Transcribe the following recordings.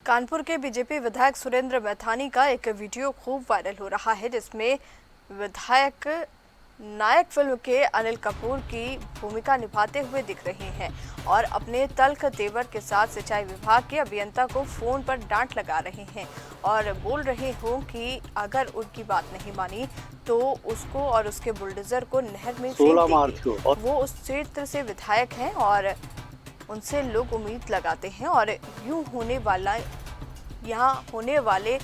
कानपुर के बीजेपी विधायक सुरेंद्र मैथानी का एक वीडियो खूब वायरल हो रहा है, जिसमें विधायक नायक फिल्म के अनिल कपूर की भूमिका निभाते हुए दिख रहे हैं और अपने तल्ख तेवर के साथ सिंचाई विभाग के अभियंता को फोन पर डांट लगा रहे हैं और बोल रहे हों कि अगर उनकी बात नहीं मानी तो उसको और उसके बुलडोजर को नहर में फेंक देंगे। वो उस क्षेत्र से विधायक हैं और उनसे लोग उम्मीद लगाते हैं और यहाँ होने वाले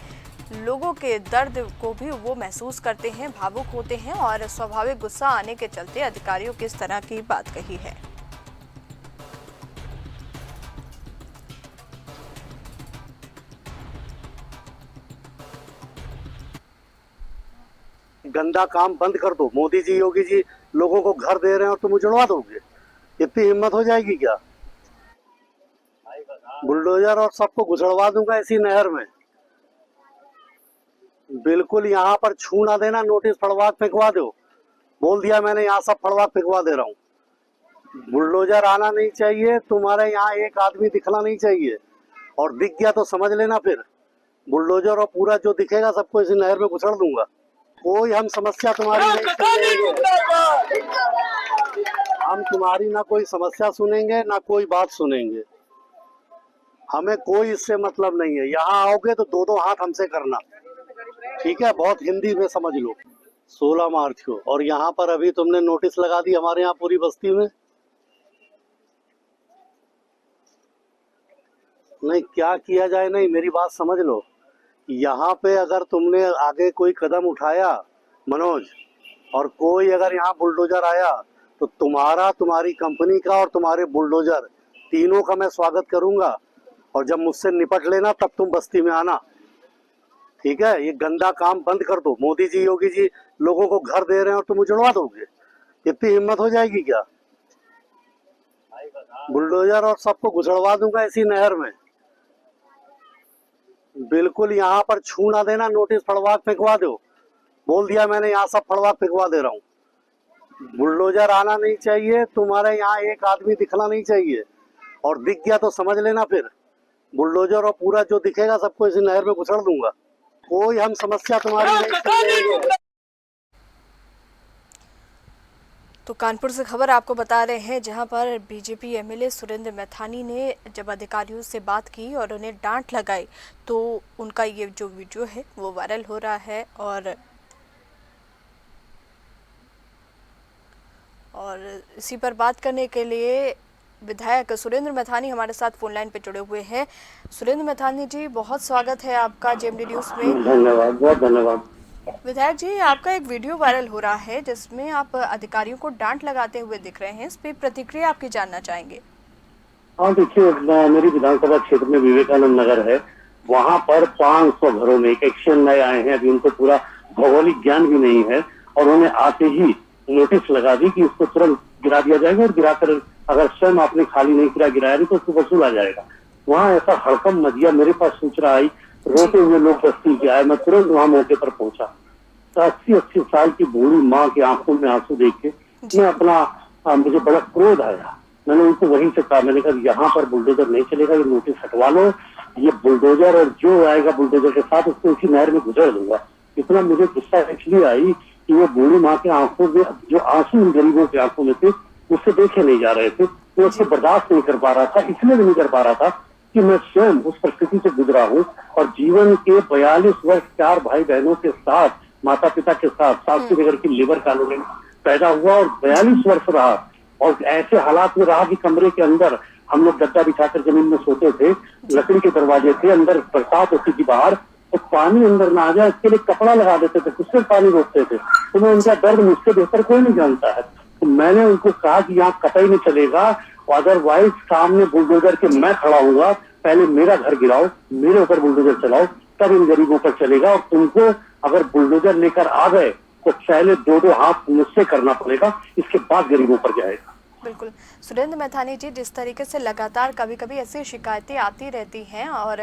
लोगों के दर्द को भी वो महसूस करते हैं, भावुक होते हैं और स्वाभाविक गुस्सा आने के चलते अधिकारियों की इस तरह की बात कही है। गंदा काम बंद कर दो। मोदी जी, योगी जी लोगों को घर दे रहे हैं और तुम उजड़वा दोगे? इतनी हिम्मत हो जाएगी क्या? बुलडोजर और सबको घुसड़वा दूंगा इसी नहर में। बिल्कुल यहाँ पर छू ना देना, नोटिस फड़वा फेंकवा दो। बोल दिया मैंने, यहाँ सब फड़वा फेंकवा दे रहा हूँ। बुलडोजर आना नहीं चाहिए, तुम्हारे यहाँ एक आदमी दिखना नहीं चाहिए, और दिख गया तो समझ लेना फिर बुलडोजर और पूरा जो दिखेगा सबको इसी नहर में घुसड़ दूंगा। कोई हम समस्या तुम्हारी नहीं सुनेंगे, हम तुम्हारी ना कोई समस्या सुनेंगे ना कोई बात सुनेंगे। हमें कोई इससे मतलब नहीं है। यहाँ आओगे तो दो दो हाथ हमसे करना, ठीक है? बहुत हिंदी में समझ लो। 16 मार्च को, और यहाँ पर अभी तुमने नोटिस लगा दी हमारे यहाँ पूरी बस्ती में। नहीं, क्या किया जाए? नहीं, मेरी बात समझ लो। यहाँ पे अगर तुमने आगे कोई कदम उठाया मनोज, और कोई अगर यहाँ बुलडोजर आया तो तुम्हारा, तुम्हारी कंपनी का और तुम्हारे बुलडोजर तीनों का मैं स्वागत करूंगा। और जब मुझसे निपट लेना तब तुम बस्ती में आना, ठीक है? ये गंदा काम बंद कर दो। मोदी जी, योगी जी लोगों को घर दे रहे हैं और तुम उजड़वा दोगे? इतनी हिम्मत हो जाएगी क्या? बुलडोजर और सबको घुसड़वा दूंगा इसी नहर में। बिल्कुल यहाँ पर छू ना देना, नोटिस फड़वा फेंकवा दो। बोल दिया मैंने, यहाँ सब फड़वा फेंकवा दे रहा हूँ। बुलडोजर आना नहीं चाहिए, तुम्हारे यहाँ एक आदमी दिखना नहीं चाहिए, और दिख गया तो समझ लेना फिर बुलडोजर और पूरा जो दिखेगा सबको इसी नहर में घुसड़ दूंगा। कोई हम समस्या तुम्हारी नहीं सुनेंगे। तो कानपुर से खबर आपको बता रहे हैं, जहां पर बीजेपी एमएलए सुरेंद्र मैथानी ने जब अधिकारियों से बात की और उन्हें डांट लगाई तो उनका ये जो वीडियो है वो वायरल हो रहा है। और इसी पर बात करने के लिए विधायक सुरेंद्र मैथानी हमारे साथ फोन लाइन पे जुड़े हुए हैं। सुरेंद्र मैथानी जी, बहुत स्वागत है आपका जेएमडी न्यूज में। धन्यवाद, बहुत धन्यवाद। विधायक जी, आपका एक वीडियो वायरल हो रहा है जिसमें आप अधिकारियों को डांट लगाते हुए दिख रहे हैं, इस पे प्रतिक्रिया आपकी जानना चाहेंगे। हाँ, देखिए, मेरी विधानसभा क्षेत्र में विवेकानंद नगर है, वहाँ पर 500 घरों में एक एक्शन नए आए हैं। अभी उनको पूरा भौगोलिक ज्ञान भी नहीं है, और उन्हें आते ही नोटिस लगा दी कि इसको तुरंत गिरा दिया जाएगा, और गिराकर अगर स्वयं आपने खाली नहीं गिराया नहीं तो उसको वसूला जाएगा। वहाँ ऐसा हड़कम मच गया, मेरे पास सूचना आई, रोते हुए लोग बस्ती के आए, मैं तुरंत वहाँ मौके पर पहुंचा। तो 80 साल की बूढ़ी माँ की आंखों में आंसू देख के मैं मुझे बड़ा क्रोध आया। मैंने उनको वहीं से कहा, मैंने कहा यहाँ पर बुलडोजर नहीं चलेगा, ये नोटिस हटवा लो। ये बुलडोजर और जो आएगा बुलडोजर के साथ उसको उसी नहर में गुजर दूंगा। इतना मुझे गुस्सा इसलिए आई कि वो बूढ़ी माँ की आंखों में जो आंसू उन गरीबों की आंखों में थे उससे देखे नहीं जा रहे थे, मैं उसको बर्दाश्त नहीं कर पा रहा था। इसलिए भी नहीं कर पा रहा था कि मैं स्वयं उस परिस्थिति से गुजरा हूँ, और जीवन के 42 वर्ष 4 भाई बहनों के साथ, माता पिता के साथ शास्त्री नगर की लेबर कॉलोनी में पैदा हुआ और 42 वर्ष रहा, और ऐसे हालात में रहा कि कमरे के अंदर हम लोग गद्दा बिछाकर जमीन में सोते थे, लकड़ी के दरवाजे थे, अंदर बरसात होती थी बाहर, तो पानी अंदर ना आ जाए इसके लिए कपड़ा लगा देते थे, उससे पानी रोकते थे। तो मैं उनका दर्द मुझसे बेहतर कोई नहीं जानता है। तो मैंने उनको कहा कि यहाँ कतई नहीं चलेगा, अदरवाइज सामने बुलडोजर के मैं खड़ा हूँगा, पहले मेरा घर गिराओ, मेरे ऊपर बुलडोजर चलाओ, तब इन गरीबों पर चलेगा। और तुमको अगर बुलडोजर लेकर आ गए तो पहले दो हाथ मुझसे करना पड़ेगा, इसके बाद गरीबों पर जाएगा। बिल्कुल सुरेंद्र मैथानी जी, जिस तरीके से लगातार कभी कभी ऐसी शिकायतें आती रहती हैं और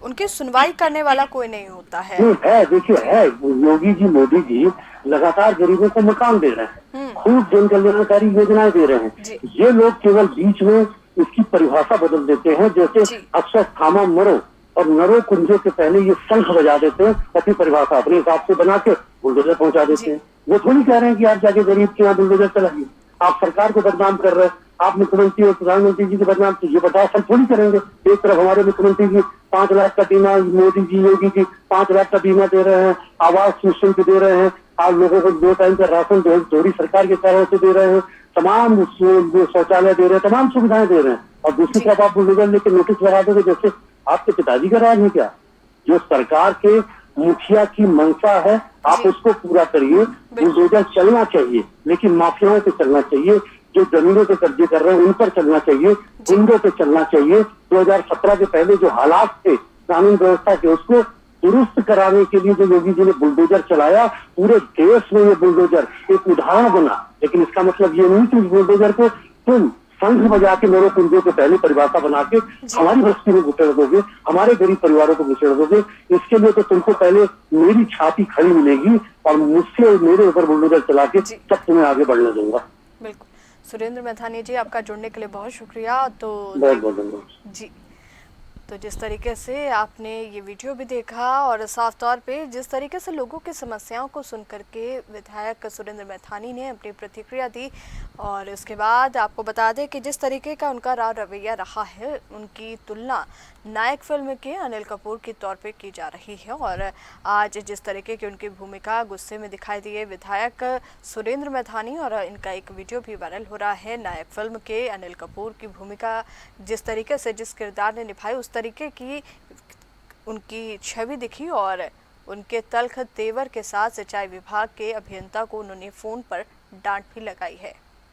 उनकी सुनवाई करने वाला कोई नहीं होता है। देखिए, है योगी जी, मोदी जी लगातार गरीबों को मकान दे रहे हैं, खूब जन कल्याणकारी योजनाएं दे रहे हैं। ये लोग केवल बीच में इसकी परिभाषा बदल देते हैं, जैसे अश्वत्थामा मरो, और नरों कुंजों के पहले ये शंख बजा देते हैं, अपनी परिभाषा अपने हिसाब से बना के बुलडोजर पहुंचा देते हैं। वो थोड़ी कह रहे हैं कि आप जाके गरीब के यहाँ बुलडोजर चलाइए। आप सरकार को बदनाम कर रहे हैं, आप मुख्यमंत्री और प्रधानमंत्री जी को बदनाम कीजिए, बताओ हम थोड़ी करेंगे। एक तरफ हमारे मुख्यमंत्री जी 5 लाख का बीमा, मोदी जी योगी जी 5 लाख का बीमा दे रहे हैं, आवास निःशुल्क दे रहे हैं, आप लोगों को 2 टाइम का राशन थोड़ी सरकार के कारण से दे रहे हैं, तमाम शौचालय दे रहे हैं, तमाम सुविधाएं दे रहे हैं। और दूसरी तरफ आप बुलडोजर लेकर नोटिस लगा दोगे जैसे आपके पिताजी का राज है क्या? जो सरकार के मुखिया की मंशा है आप उसको पूरा करिए। बुलडोजर चलना चाहिए लेकिन माफियाओं पे चलना चाहिए, जो जमीनों पे कब्जे कर रहे हैं उन पर चलना चाहिए, गुंडों पे चलना चाहिए। 2017 के पहले जो हालात थे कानून व्यवस्था के उसको दुरुस्त कराने के लिए जो योगी जी ने बुलडोजर चलाया, पूरे देश में ये बुलडोजर एक उदाहरण बना। लेकिन इसका मतलब ये नहीं कि इस बुलडोजर को तुम शंख बजा के मेरे कुंजों को पहले परिभाषा बना के हमारी बस्ती में घुसेड़ दोगे, हमारे गरीब परिवारों को घुसेड़ दोगे। इसके लिए तो तुमको पहले मेरी छाती खड़ी मिलेगी और मुझसे मेरे ऊपर बुलडोजर चला के तब तुम्हें आगे बढ़ने दूंगा। बिल्कुल सुरेंद्र मैथानी जी, आपका जुड़ने के लिए बहुत शुक्रिया। तो बहुत बहुत धन्यवाद जी, तो जिस तरीके से आपने ये वीडियो भी देखा और साफ तौर पे जिस तरीके से लोगों की समस्याओं को सुन करके विधायक सुरेंद्र मैथानी ने अपनी प्रतिक्रिया दी, और इसके बाद आपको बता दें कि जिस तरीके का उनका रवैया रहा है, उनकी तुलना नायक फिल्म के अनिल कपूर के तौर पे की जा रही है। और आज जिस तरीके की उनकी भूमिका गुस्से में दिखाई दी है विधायक सुरेंद्र मैथानी, और इनका एक वीडियो भी वायरल हो रहा है। नायक फिल्म के अनिल कपूर की भूमिका जिस तरीके से जिस किरदार ने निभाई उस तरीके की उनकी छवि दिखी, और उनके तल्ख तेवर के साथ सिंचाई विभाग के अभियंता को उन्होंने फ़ोन पर डांट भी लगाई है।